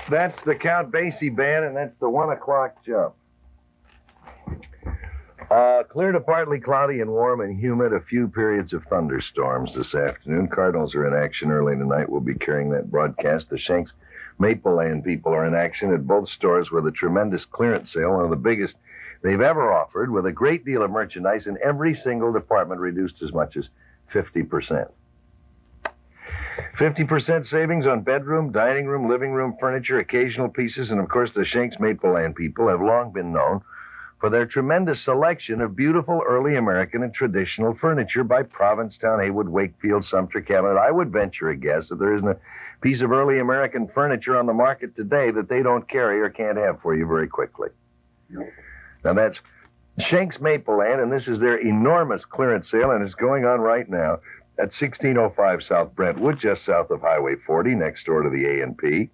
That's the Count Basie Band, and that's the 1 o'clock jump. Clear to partly cloudy and warm and humid. A few periods of thunderstorms this afternoon. Cardinals are in action early tonight. We'll be carrying that broadcast. The Shanks Maple Land people are in action at both stores with a tremendous clearance sale, one of the biggest they've ever offered, with a great deal of merchandise in every single department reduced as much as 50%. 50% savings on bedroom, dining room, living room, furniture, occasional pieces, and of course the Shanks Maple Land people have long been known for their tremendous selection of beautiful early American and traditional furniture by Provincetown, Haywood, Wakefield, Sumter, Cabinet. I would venture a guess that there isn't a piece of early American furniture on the market today that they don't carry or can't have for you very quickly. Now that's Shanks Maple Land, and this is their enormous clearance sale, and it's going on right now at 1605 South Brentwood, just south of Highway 40, next door to the A&P.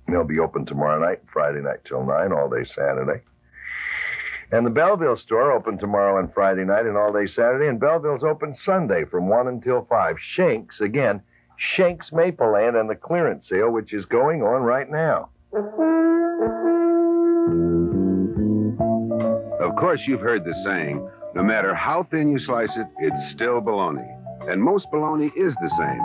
They'll be open tomorrow night, Friday night till 9, all day Saturday. And the Belleville store open tomorrow and Friday night and all day Saturday, and Belleville's open Sunday from 1 until 5. Shanks, again, Shanks Maple Land and the clearance sale, which is going on right now. Of course, you've heard the saying, no matter how thin you slice it, it's still bologna. And most bologna is the same,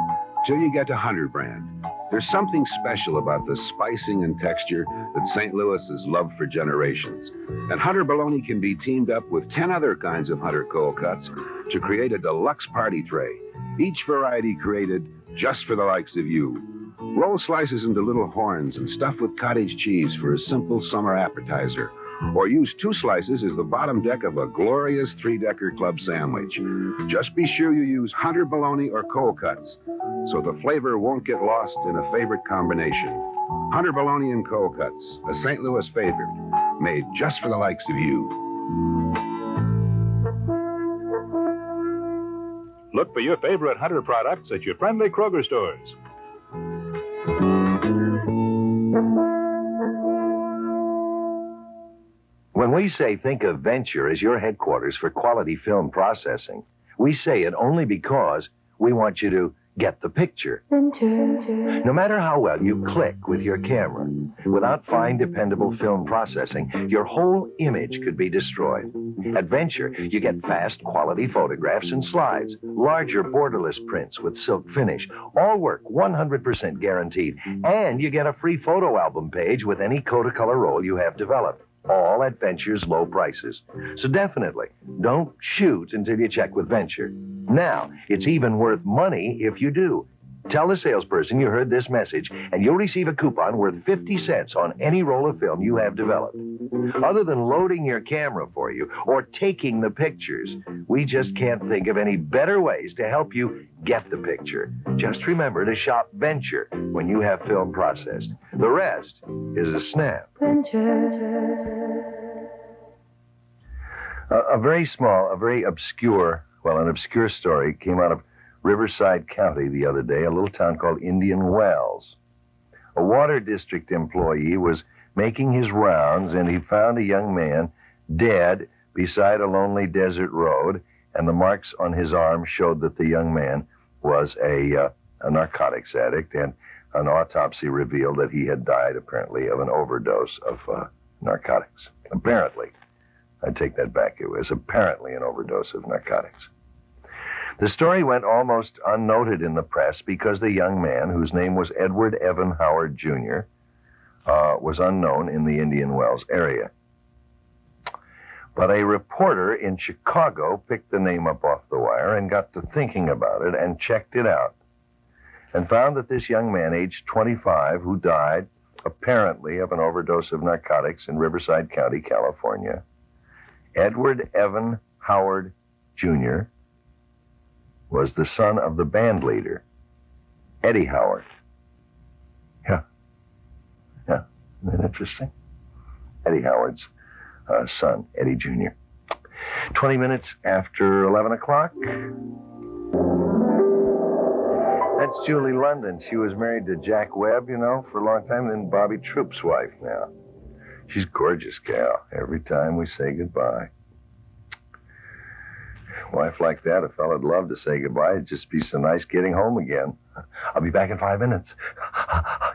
till you get to Hunter brand. There's something special about the spicing and texture that St. Louis has loved for generations. And Hunter bologna can be teamed up with 10 other kinds of Hunter cold cuts to create a deluxe party tray, each variety created just for the likes of you. Roll slices into little horns and stuff with cottage cheese for a simple summer appetizer. Or use 2 slices as the bottom deck of a glorious 3-decker club sandwich. Just be sure you use Hunter bologna or cold cuts, so the flavor won't get lost in a favorite combination. Hunter bologna and cold cuts, a St. Louis favorite, made just for the likes of you. Look for your favorite Hunter products at your friendly Kroger stores. When we say think of Venture as your headquarters for quality film processing, we say it only because we want you to get the picture. Venture. No matter how well you click with your camera, without fine, dependable film processing, your whole image could be destroyed. At Venture, you get fast, quality photographs and slides, larger borderless prints with silk finish, all work 100% guaranteed, and you get a free photo album page with any Kodacolor roll you have developed. All at Venture's low prices. So definitely, don't shoot until you check with Venture. Now, it's even worth money if you do. Tell the salesperson you heard this message, and you'll receive a coupon worth 50 cents on any roll of film you have developed. Other than loading your camera for you or taking the pictures, we just can't think of any better ways to help you get the picture. Just remember to shop Venture when you have film processed. The rest is a snap. Venture. A very obscure story came out of Riverside County the other day, a little town called Indian Wells. A water district employee was making his rounds, and he found a young man dead beside a lonely desert road, and the marks on his arm showed that the young man was a narcotics addict, and an autopsy revealed that he had died, apparently, of an overdose of narcotics. Apparently. I take that back. It was apparently an overdose of narcotics. The story went almost unnoted in the press because the young man, whose name was Edward Evan Howard, Jr., was unknown in the Indian Wells area. But a reporter in Chicago picked the name up off the wire and got to thinking about it and checked it out and found that this young man, aged 25, who died apparently of an overdose of narcotics in Riverside County, California, Edward Evan Howard, Jr., was the son of the band leader, Eddie Howard. Yeah. Isn't that interesting? Eddie Howard's son, Eddie Jr. 20 minutes after 11 o'clock. That's Julie London. She was married to Jack Webb, for a long time, then Bobby Troop's wife now. She's a gorgeous gal. Every time we say goodbye. Wife like that, a fella'd love to say goodbye. It'd just be so nice getting home again. I'll be back in 5 minutes.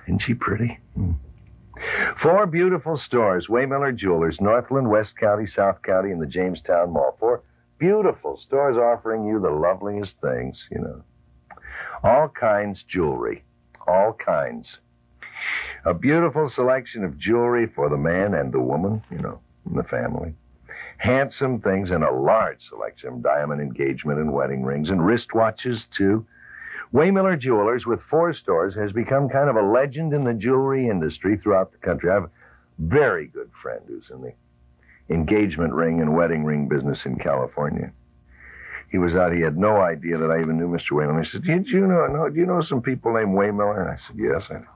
Isn't she pretty? 4 beautiful stores, Waymiller Jewelers, Northland, West County, South County, and the Jamestown Mall. 4 beautiful stores offering you the loveliest things, All kinds jewelry. All kinds. A beautiful selection of jewelry for the man and the woman, in the family. Handsome things and a large selection of diamond engagement and wedding rings and wristwatches, too. Waymiller Jewelers, with 4 stores, has become kind of a legend in the jewelry industry throughout the country. I have a very good friend who's in the engagement ring and wedding ring business in California. He was out. He had no idea that I even knew Mr. Waymiller. He said, do you know some people named Waymiller? And I said, yes, I know.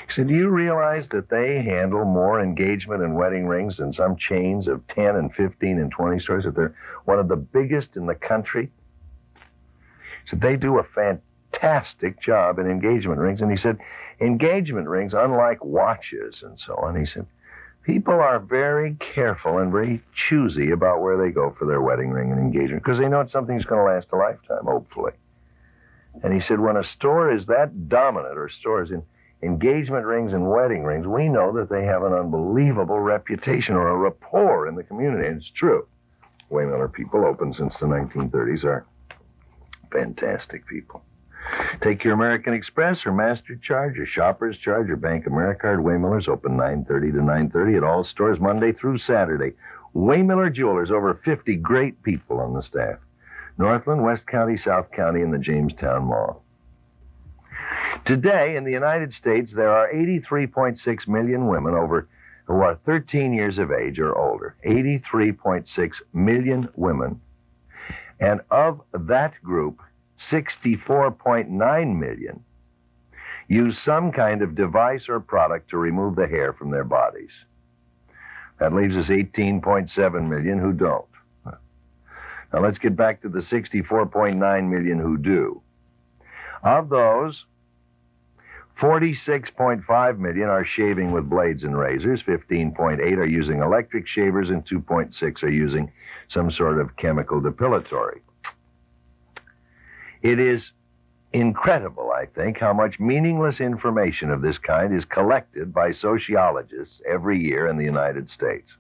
He said, do you realize that they handle more engagement and wedding rings than some chains of 10 and 15 and 20 stores, that they're one of the biggest in the country? He said, they do a fantastic job in engagement rings. And he said, engagement rings, unlike watches and so on, he said, people are very careful and very choosy about where they go for their wedding ring and engagement because they know something's going to last a lifetime, hopefully. And he said, when a store is that dominant, or stores in engagement rings and wedding rings, we know that they have an unbelievable reputation or a rapport in the community. And it's true. Waymiller people, open since the 1930s, are fantastic people. Take your American Express or MasterCharge or Shoppers Charge or Bank AmeriCard. Waymiller's open 9:30 to 9:30 at all stores Monday through Saturday. Waymiller Jewelers, over 50 great people on the staff. Northland, West County, South County, and the Jamestown Mall. Today, in the United States, there are 83.6 million women who are 13 years of age or older. 83.6 million women. And of that group, 64.9 million use some kind of device or product to remove the hair from their bodies. That leaves us 18.7 million who don't. Now let's get back to the 64.9 million who do. Of those, 46.5 million are shaving with blades and razors, 15.8 are using electric shavers, and 2.6 are using some sort of chemical depilatory. It is incredible, I think, how much meaningless information of this kind is collected by sociologists every year in the United States.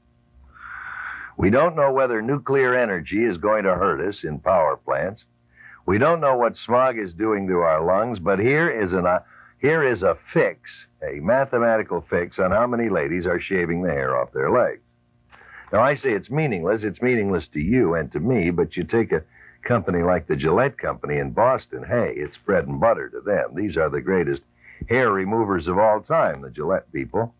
We don't know whether nuclear energy is going to hurt us in power plants. We don't know what smog is doing to our lungs, but here is a fix, a mathematical fix on how many ladies are shaving the hair off their legs. Now, I say it's meaningless. It's meaningless to you and to me, but you take a company like the Gillette Company in Boston, hey, it's bread and butter to them. These are the greatest hair removers of all time, the Gillette people.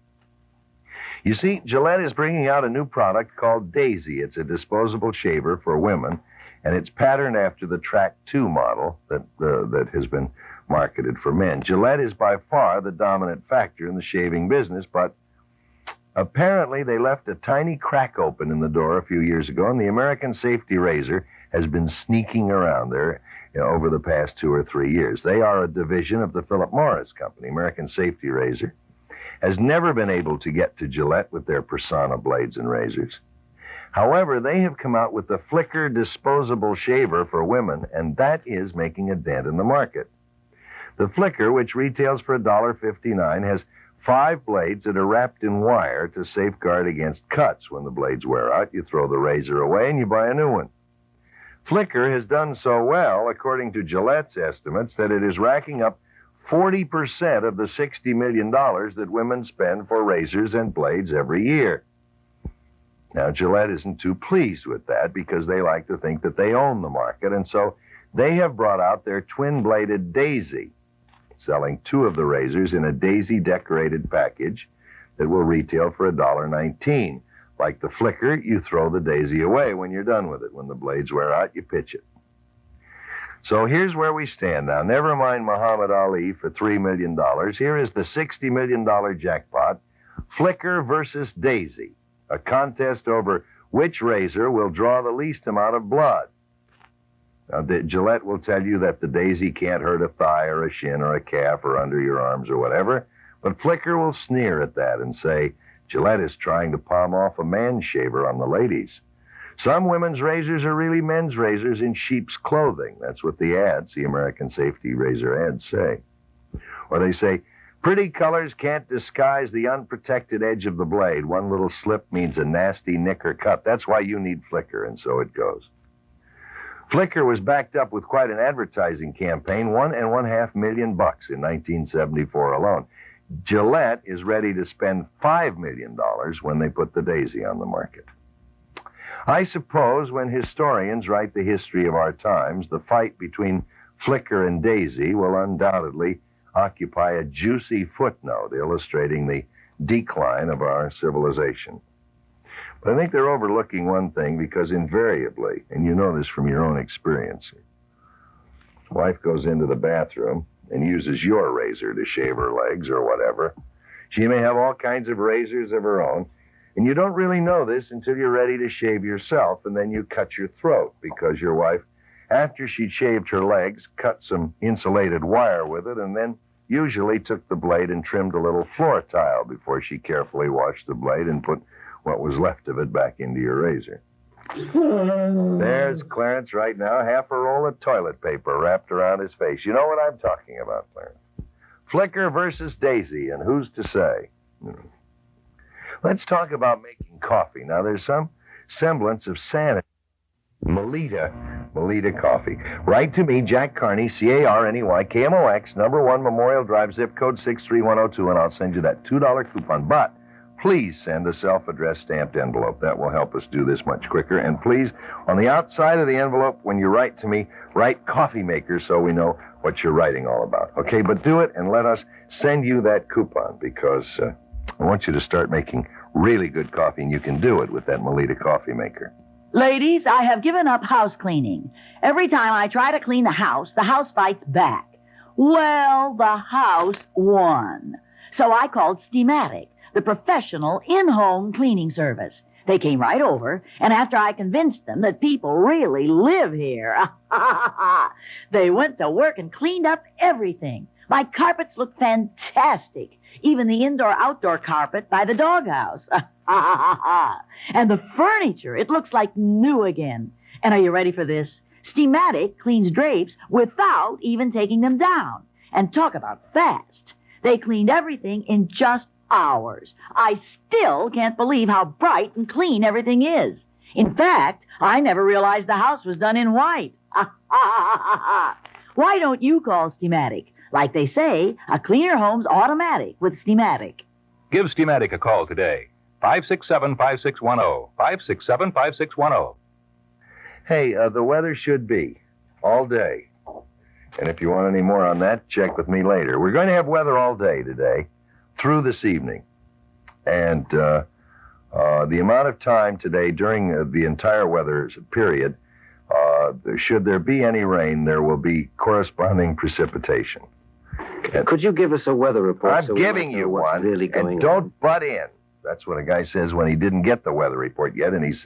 You see, Gillette is bringing out a new product called Daisy. It's a disposable shaver for women, and it's patterned after the Track 2 model that has been marketed for men. Gillette is by far the dominant factor in the shaving business, but apparently they left a tiny crack open in the door a few years ago, and the American Safety Razor has been sneaking around there over the past 2 or 3 years. They are a division of the Philip Morris Company. American Safety Razor has never been able to get to Gillette with their Persona blades and razors. However, they have come out with the Flicker disposable shaver for women, and that is making a dent in the market. The Flicker, which retails for $1.59, has 5 blades that are wrapped in wire to safeguard against cuts. When the blades wear out, you throw the razor away and you buy a new one. Flicker has done so well, according to Gillette's estimates, that it is racking up 40% of the $60 million that women spend for razors and blades every year. Now, Gillette isn't too pleased with that because they like to think that they own the market, and so they have brought out their twin-bladed Daisy, selling 2 of the razors in a Daisy-decorated package that will retail for $1.19. Like the Flicker, you throw the Daisy away when you're done with it. When the blades wear out, you pitch it. So here's where we stand now. Never mind Muhammad Ali for $3 million. Here is the $60 million jackpot. Flicker versus Daisy, a contest over which razor will draw the least amount of blood. Now, Gillette will tell you that the Daisy can't hurt a thigh or a shin or a calf or under your arms or whatever, but Flicker will sneer at that and say, Gillette is trying to palm off a man's shaver on the ladies. Some women's razors are really men's razors in sheep's clothing. That's what the American Safety Razor ads say. Or they say, Pretty colors can't disguise the unprotected edge of the blade. One little slip means a nasty nick or cut. That's why you need Flicker, and so it goes. Flicker was backed up with quite an advertising campaign, $1.5 million in 1974 alone. Gillette is ready to spend $5 million when they put the Daisy on the market. I suppose when historians write the history of our times, the fight between Flicker and Daisy will undoubtedly occupy a juicy footnote illustrating the decline of our civilization. But I think they're overlooking one thing, because invariably, and you know this from your own experience, wife goes into the bathroom and uses your razor to shave her legs or whatever. She may have all kinds of razors of her own, and you don't really know this until you're ready to shave yourself, and then you cut your throat because your wife, after she'd shaved her legs, cut some insulated wire with it, and then usually took the blade and trimmed a little floor tile before she carefully washed the blade and put what was left of it back into your razor. There's Clarence right now, half a roll of toilet paper wrapped around his face. You know what I'm talking about, Clarence. Flicker versus Daisy, and who's to say? Let's talk about making coffee. Now, there's some semblance of sanity. Melita Coffee. Write to me, Jack Carney, Carney, KMOX, number 1 Memorial Drive, zip code 63102, and I'll send you that $2 coupon. But please send a self-addressed stamped envelope. That will help us do this much quicker. And please, on the outside of the envelope, when you write to me, write coffee maker so we know what you're writing all about. Okay, but do it and let us send you that coupon, because I want you to start making really good coffee, and you can do it with that Melita Coffee Maker. Ladies, I have given up house cleaning. Every time I try to clean the house fights back. Well, the house won. So I called Steamatic, the professional in-home cleaning service. They came right over, and after I convinced them that people really live here, they went to work and cleaned up everything. My carpets look fantastic. Even the indoor-outdoor carpet by the doghouse. And the furniture, it looks like new again. And are you ready for this? Steamatic cleans drapes without even taking them down. And talk about fast. They cleaned everything in just hours. I still can't believe how bright and clean everything is. In fact, I never realized the house was done in white. Why don't you call Steamatic? Like they say, a cleaner home's automatic with Steamatic. Give Steamatic a call today. 567-5610. 567-5610. Hey, the weather should be all day. And if you want any more on that, check with me later. We're going to have weather all day today through this evening. And the amount of time today during the entire weather period, should there be any rain, there will be corresponding precipitation. Could you give us a weather report? I'm giving you one, really and don't butt in. That's what a guy says when he didn't get the weather report yet, and he's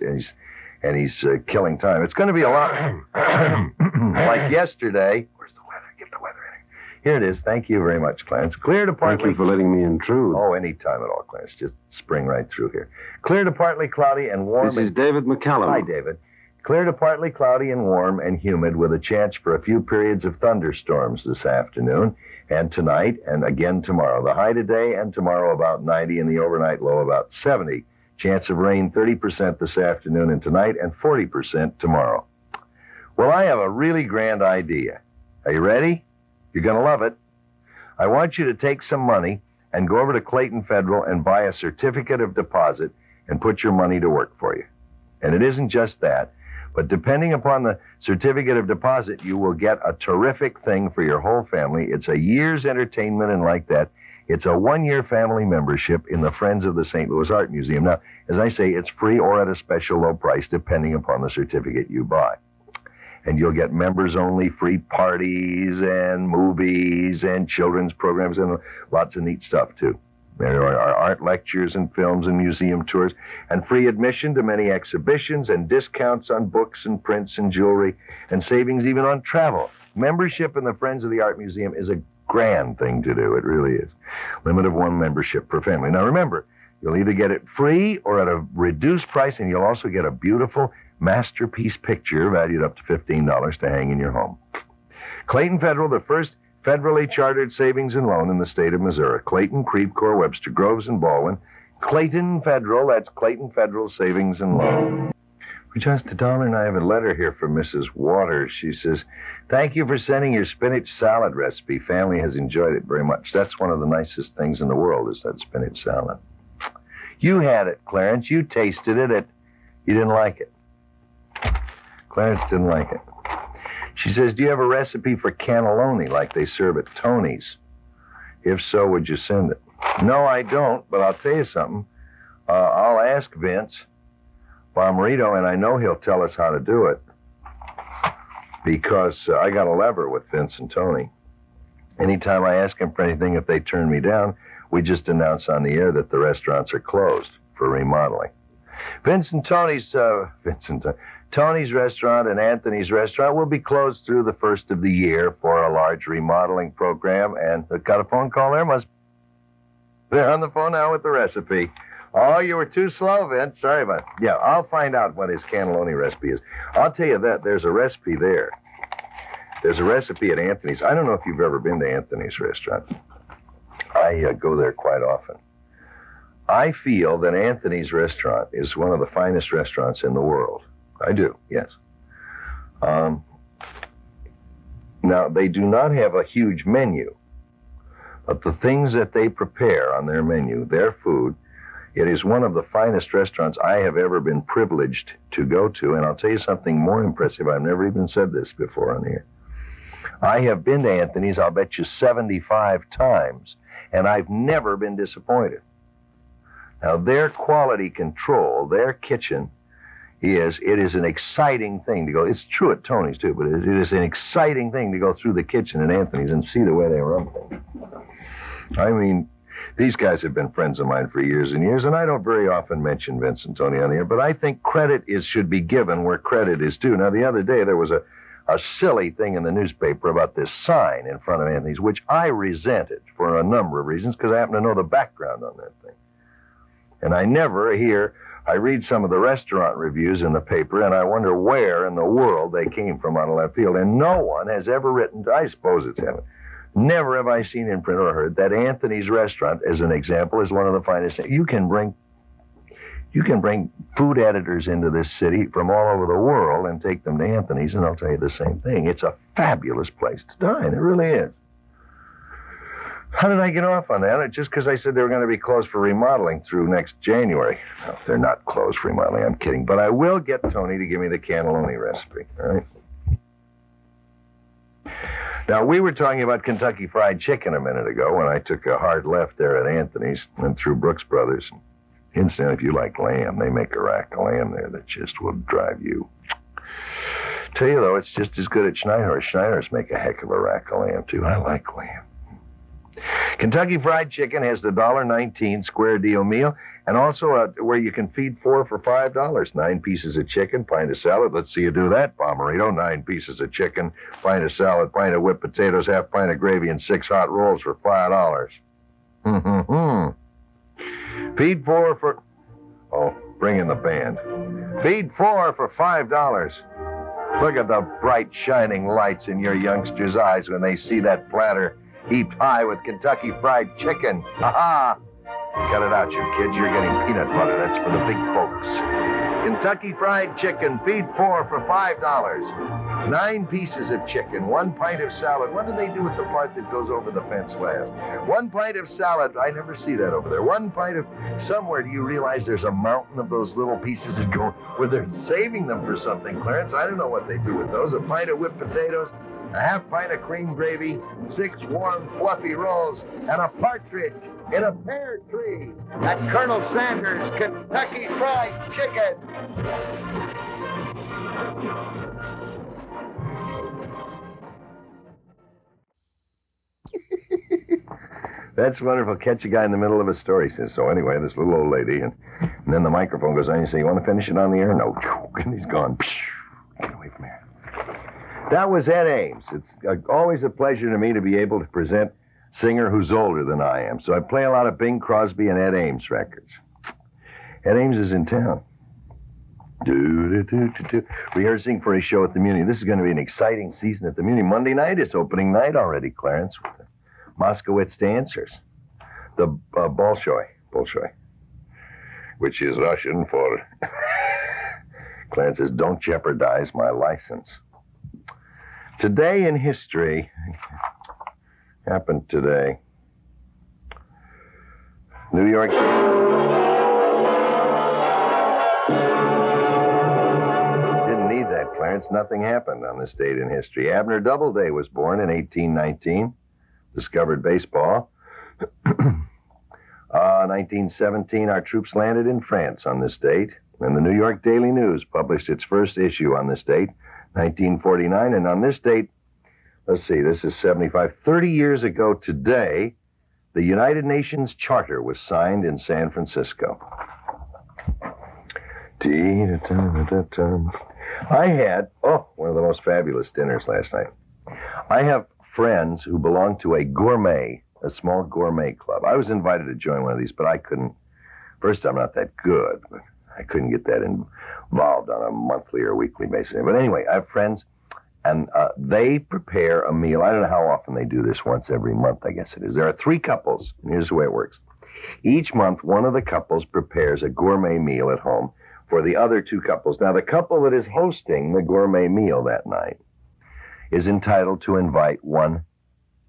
killing time. It's going to be a lot like yesterday. Where's the weather? Give the weather in here. It is. Thank you very much, Clarence. Clear to partly. Thank you for letting me intrude. Oh, any time at all, Clarence. Just spring right through here. Clear to partly cloudy and warm. This is David McCallum. Hi, David. Clear to partly cloudy and warm and humid with a chance for a few periods of thunderstorms this afternoon and tonight and again tomorrow. The high today and tomorrow about 90 and the overnight low about 70. Chance of rain 30% this afternoon and tonight and 40% tomorrow. Well, I have a really grand idea. Are you ready? You're going to love it. I want you to take some money and go over to Clayton Federal and buy a certificate of deposit and put your money to work for you. And it isn't just that. But depending upon the certificate of deposit, you will get a terrific thing for your whole family. It's a year's entertainment, and like that, it's a 1-year family membership in the Friends of the St. Louis Art Museum. Now, as I say, it's free or at a special low price, depending upon the certificate you buy. And you'll get members-only free parties and movies and children's programs and lots of neat stuff, too. There are art lectures and films and museum tours and free admission to many exhibitions and discounts on books and prints and jewelry and savings even on travel. Membership in the Friends of the Art Museum is a grand thing to do. It really is. Limit of 1 membership per family. Now remember, you'll either get it free or at a reduced price, and you'll also get a beautiful masterpiece picture valued up to $15 to hang in your home. Clayton Federal, the first federally chartered savings and loan in the state of Missouri. Clayton, Creve Coeur, Webster Groves, and Baldwin. Clayton Federal, that's Clayton Federal Savings and Loan. For just $1, and I have a letter here from Mrs. Waters. She says, thank you for sending your spinach salad recipe. Family has enjoyed it very much. That's one of the nicest things in the world, is that spinach salad. You had it, Clarence. You tasted it. You didn't like it. Clarence didn't like it. She says, do you have a recipe for cannelloni like they serve at Tony's? If so, would you send it? No, I don't, but I'll tell you something. I'll ask Vince Bomarito, and I know he'll tell us how to do it because I got a lever with Vince and Tony. Anytime I ask them for anything, if they turn me down, we just announce on the air that the restaurants are closed for remodeling. Tony's restaurant and Anthony's restaurant will be closed through the first of the year for a large remodeling program. And got a phone call there? They're on the phone now with the recipe. Oh, you were too slow, Vince. Sorry about it. Yeah, I'll find out what his cannelloni recipe is. I'll tell you that. There's a recipe there. There's a recipe at Anthony's. I don't know if you've ever been to Anthony's restaurant. I go there quite often. I feel that Anthony's restaurant is one of the finest restaurants in the world. I do, yes. Now, they do not have a huge menu, but the things that they prepare on their menu, their food, it is one of the finest restaurants I have ever been privileged to go to. And I'll tell you something more impressive. I've never even said this before on here. I have been to Anthony's, I'll bet you 75 times, and I've never been disappointed. Now, their quality control, their kitchen, it is an exciting thing to go. It's true at Tony's, too, but it is an exciting thing to go through the kitchen at Anthony's and see the way they run things. I mean, these guys have been friends of mine for years and years, and I don't very often mention Vince and Tony on the air, but I think credit should be given where credit is due. Now, the other day, there was a silly thing in the newspaper about this sign in front of Anthony's, which I resented for a number of reasons, because I happen to know the background on that thing. And I read some of the restaurant reviews in the paper, and I wonder where in the world they came from out of left field. And no one has ever written, I suppose it's heaven, never have I seen in print or heard that Anthony's restaurant, as an example, is one of the finest. You can bring food editors into this city from all over the world and take them to Anthony's, and they'll tell you the same thing. It's a fabulous place to dine. It really is. How did I get off on that? Just because I said they were going to be closed for remodeling through next January. No, they're not closed for remodeling. I'm kidding. But I will get Tony to give me the cannelloni recipe. All right? Now, we were talking about Kentucky Fried Chicken a minute ago when I took a hard left there at Anthony's, went through Brooks Brothers. Incidentally, if you like lamb, they make a rack of lamb there that just will drive you. Tell you, though, it's just as good at Schneider's. Schneider's make a heck of a rack of lamb, too. I like lamb. Kentucky Fried Chicken has the $1.19 square deal meal, and also where you can feed 4 for $5. 9 pieces of chicken, pint of salad. Let's see you do that, Bomarito. 9 pieces of chicken, pint of salad, pint of whipped potatoes, half pint of gravy, and 6 hot rolls for $5. Feed 4 for... Oh, bring in the band. Feed 4 for $5. Look at the bright, shining lights in your youngsters' eyes when they see that platter heaped high with Kentucky Fried Chicken. Ha-ha! Cut it out, you kids. You're getting peanut butter. That's for the big folks. Kentucky Fried Chicken, feed 4 for $5. 9 pieces of chicken, 1 pint of salad. What do they do with the part that goes over the fence last? 1 pint of salad. I never see that over there. 1 pint of... Somewhere do you realize there's a mountain of those little pieces that go... where they're saving them for something, Clarence? I don't know what they do with those. A pint of whipped potatoes, a half pint of cream gravy, 6 warm, fluffy rolls, and a partridge in a pear tree at Colonel Sanders' Kentucky Fried Chicken. That's wonderful. Catch a guy in the middle of a story. Says, so anyway, this little old lady, and then the microphone goes on. You say, you want to finish it on the air? No. And he's gone. Get away from here. That was Ed Ames. It's always a pleasure to me to be able to present a singer who's older than I am. So I play a lot of Bing Crosby and Ed Ames records. Ed Ames is in town. Rehearsing for a show at the Muni. This is going to be an exciting season at the Muni. Monday night is opening night already, Clarence. With the Moskowitz dancers. The Bolshoi, which is Russian for... Clarence says, don't jeopardize my license. Today in history, happened today. New York... Didn't need that, Clarence. Nothing happened on this date in history. Abner Doubleday was born in 1819. Discovered baseball. 1917, our troops landed in France on this date. And the New York Daily News published its first issue on this date, 1949. And on this date, let's see, this is 75. 30 years ago today, the United Nations Charter was signed in San Francisco. I had, one of the most fabulous dinners last night. I have friends who belong to a small gourmet club. I was invited to join one of these, but I couldn't. First, I'm not that good, but I couldn't get that involved on a monthly or weekly basis. But anyway, I have friends, and they prepare a meal. I don't know how often they do this, once every month, I guess it is. There are 3 couples, and here's the way it works. Each month, one of the couples prepares a gourmet meal at home for the other 2 couples. Now, the couple that is hosting the gourmet meal that night is entitled to invite 1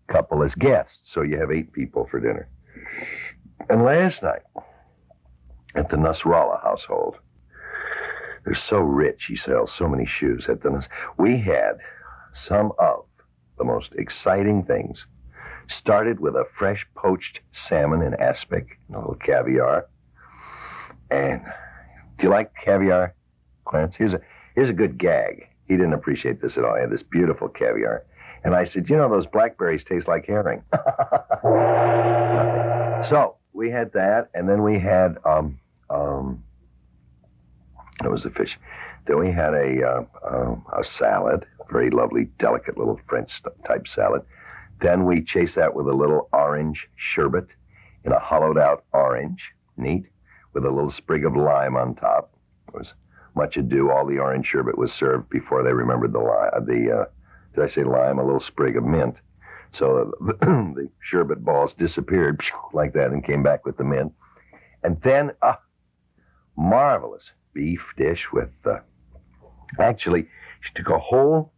couple as guests. So you have 8 people for dinner. And last night, at the Nasrallah household, they're so rich, he sells so many shoes. We had some of the most exciting things. Started with a fresh poached salmon in aspic, and a little caviar. And do you like caviar, Clarence? Here's a good gag. He didn't appreciate this at all. He had this beautiful caviar. And I said, those blackberries taste like herring. So we had that, and then we had, it was a fish. Then we had a salad, very lovely, delicate little French-type salad. Then we chased that with a little orange sherbet in a hollowed-out orange, neat, with a little sprig of lime on top. There was much ado. All the orange sherbet was served before they remembered the lime. Did I say lime? A little sprig of mint. So the sherbet balls disappeared like that and came back with the mint. And then a marvelous beef dish with, actually, she took a whole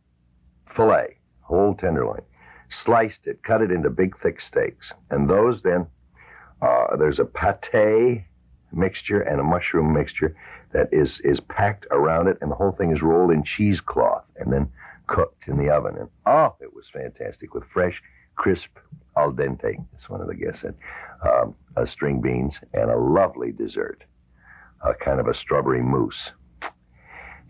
filet, whole tenderloin, sliced it, cut it into big, thick steaks. And those then, there's a pate mixture and a mushroom mixture that is packed around it, and the whole thing is rolled in cheesecloth and then cooked in the oven. And it was fantastic with fresh, crisp al dente, as one of the guests said, string beans, and a lovely dessert, a kind of a strawberry mousse.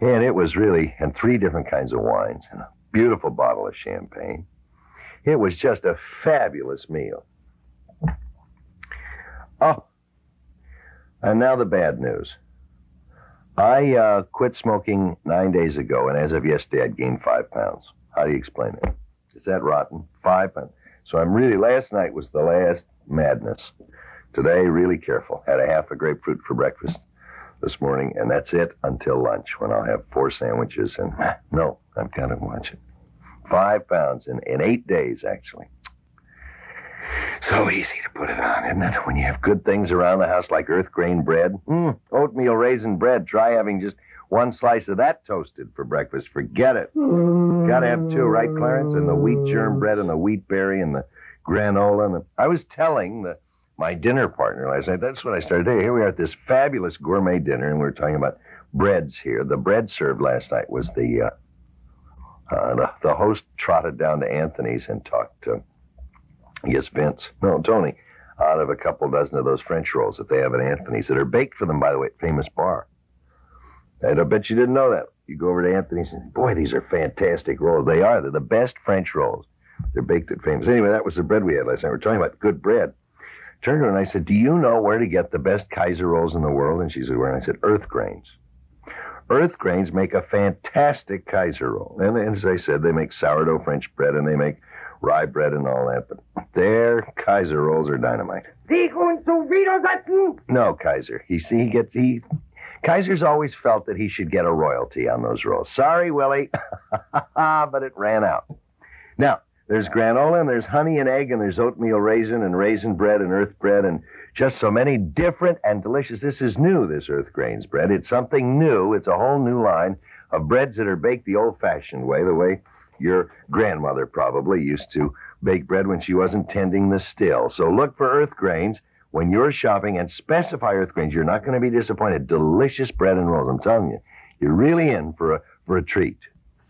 And it was really, and 3 different kinds of wines, and a beautiful bottle of champagne. It was just a fabulous meal. And now the bad news. I quit smoking 9 days ago, and as of yesterday, I'd gained 5 pounds. How do you explain it? Is that rotten? 5 pounds. So last night was the last madness. Today, really careful. Had a half a grapefruit for breakfast this morning, and that's it until lunch, when I'll have 4 sandwiches, and I'm kind of watching. 5 pounds in 8 days, actually. So easy to put it on, isn't it? When you have good things around the house like earth grain bread, oatmeal raisin bread. Try having just 1 slice of that toasted for breakfast. Forget it. Gotta have 2, right, Clarence? And the wheat germ bread and the wheat berry and the granola. I was telling my dinner partner last night, that's what I started doing. Here we are at this fabulous gourmet dinner, and we were talking about breads here. The bread served last night was the host trotted down to Anthony's and talked to, Tony, out of a couple dozen of those French rolls that they have at Anthony's that are baked for them, by the way, at Famous Bar. And I bet you didn't know that. You go over to Anthony's and, boy, these are fantastic rolls. They are. They're the best French rolls. They're baked at Famous. Anyway, that was the bread we had last night. We were talking about good bread. Turned to her and I said, do you know where to get the best Kaiser rolls in the world? And she said, where? And I said, Earth Grains. Earth Grains make a fantastic Kaiser roll. And as I said, they make sourdough French bread and they make rye bread and all that, but their Kaiser rolls are dynamite. No, Kaiser. He Kaiser's always felt that he should get a royalty on those rolls. Sorry, Willie, but it ran out. Now, there's granola, and there's honey and egg, and there's oatmeal raisin bread and earth bread, and just so many different and delicious. This is new, this Earth Grains bread. It's something new. It's a whole new line of breads that are baked the old-fashioned way, the way your grandmother probably used to bake bread when she wasn't tending the still. So look for Earth Grains when you're shopping, and specify Earth Grains. You're not going to be disappointed. Delicious bread and rolls. I'm telling you, you're really in for a treat.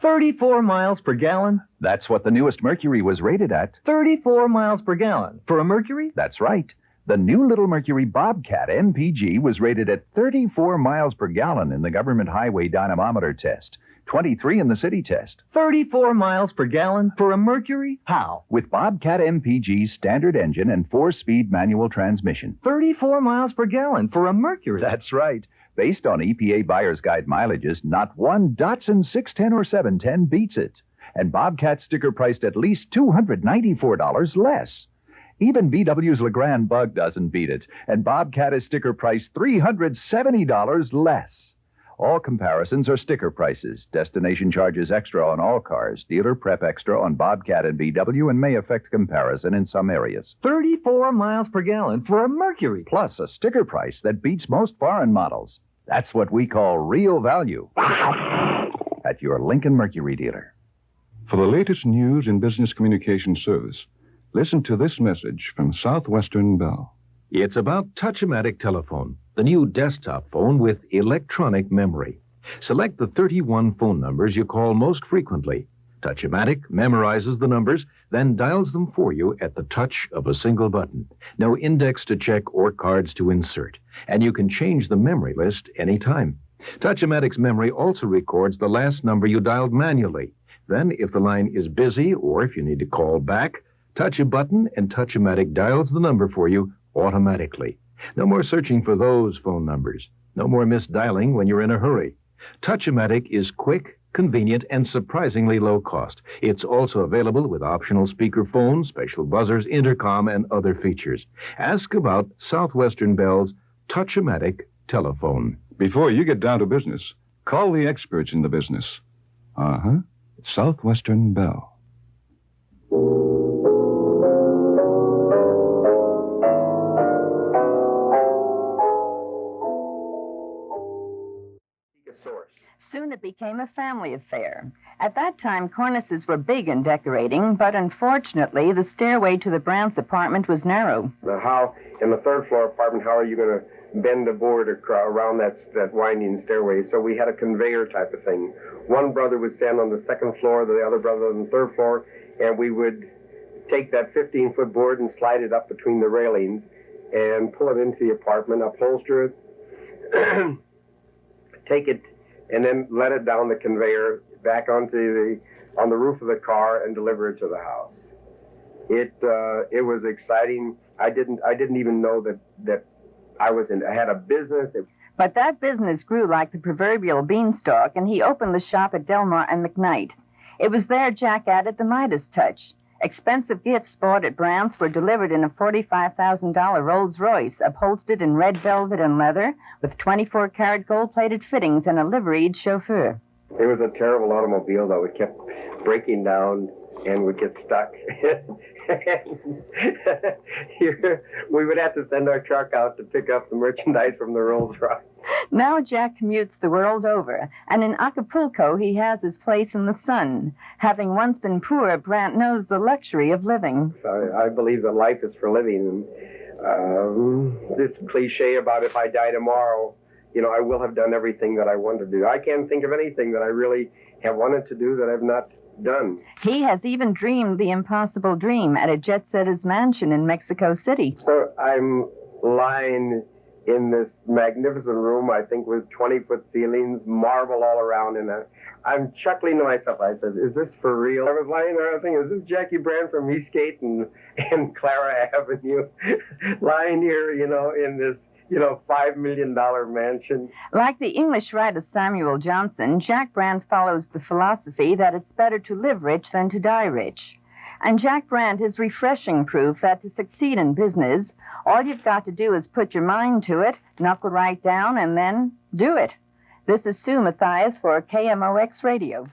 34 miles per gallon? That's what the newest Mercury was rated at. 34 miles per gallon. For a Mercury? That's right. The new little Mercury Bobcat MPG was rated at 34 miles per gallon in the government highway dynamometer test, 23 in the city test. 34 miles per gallon for a Mercury? How? With Bobcat MPG's standard engine and 4-speed manual transmission. 34 miles per gallon for a Mercury? That's right. Based on EPA Buyer's Guide mileages, not one Datsun 610 or 710 beats it. And Bobcat sticker priced at least $294 less. Even VW's LeGrand Bug doesn't beat it, and Bobcat is sticker priced $370 less. All comparisons are sticker prices. Destination charges extra on all cars. Dealer prep extra on Bobcat and VW, and may affect comparison in some areas. 34 miles per gallon for a Mercury. Plus a sticker price that beats most foreign models. That's what we call real value. At your Lincoln Mercury dealer. For the latest news in business communication service, listen to this message from Southwestern Bell. It's about Touch-O-Matic Telephone, the new desktop phone with electronic memory. Select the 31 phone numbers you call most frequently. Touch-O-Matic memorizes the numbers, then dials them for you at the touch of a single button. No index to check or cards to insert. And you can change the memory list anytime. Touch-O-Matic's memory also records the last number you dialed manually. Then, if the line is busy or if you need to call back, touch a button and Touch-O-Matic dials the number for you automatically. No more searching for those phone numbers. No more misdialing when you're in a hurry. Touch-O-Matic is quick, convenient, and surprisingly low cost. It's also available with optional speakerphone, special buzzers, intercom, and other features. Ask about Southwestern Bell's Touch-O-Matic telephone. Before you get down to business, call the experts in the business. Southwestern Bell. Soon it became a family affair. At that time, cornices were big in decorating, but unfortunately, the stairway to the Brandt's apartment was narrow. How, in the third floor apartment, how are you going to bend a board around that winding stairway? So we had a conveyor type of thing. One brother would stand on the second floor, the other brother on the third floor, and we would take that 15-foot board and slide it up between the railings and pull it into the apartment, upholster it, take it, and then let it down the conveyor back on the roof of the car and deliver it to the house. It was exciting. I didn't even know that I had a business. But that business grew like the proverbial beanstalk, and he opened the shop at Delmar and McKnight. It was there Jack added the Midas touch. Expensive gifts bought at Brandt's were delivered in a $45,000 Rolls-Royce, upholstered in red velvet and leather, with 24-karat gold-plated fittings and a liveried chauffeur. It was a terrible automobile, though. It kept breaking down and would get stuck. We would have to send our truck out to pick up the merchandise from the Rolls-Royce. Now Jack commutes the world over, and in Acapulco he has his place in the sun. Having once been poor, Brandt knows the luxury of living. I believe that life is for living. And this cliche about if I die tomorrow, I will have done everything that I want to do. I can't think of anything that I really have wanted to do that I've not done. He has even dreamed the impossible dream at a jet-setter's mansion in Mexico City. So I'm lying in this magnificent room, I think with 20-foot ceilings, marble all around, and I'm chuckling to myself. I said, is this for real? I was lying there thinking, is this Jackie Brandt from Eastgate and Clara Avenue lying here, in this $5 million mansion? Like the English writer Samuel Johnson, Jack Brandt follows the philosophy that it's better to live rich than to die rich. And Jack Brandt is refreshing proof that to succeed in business, all you've got to do is put your mind to it, knuckle right down, and then do it. This is Sue Mathias for KMOX Radio.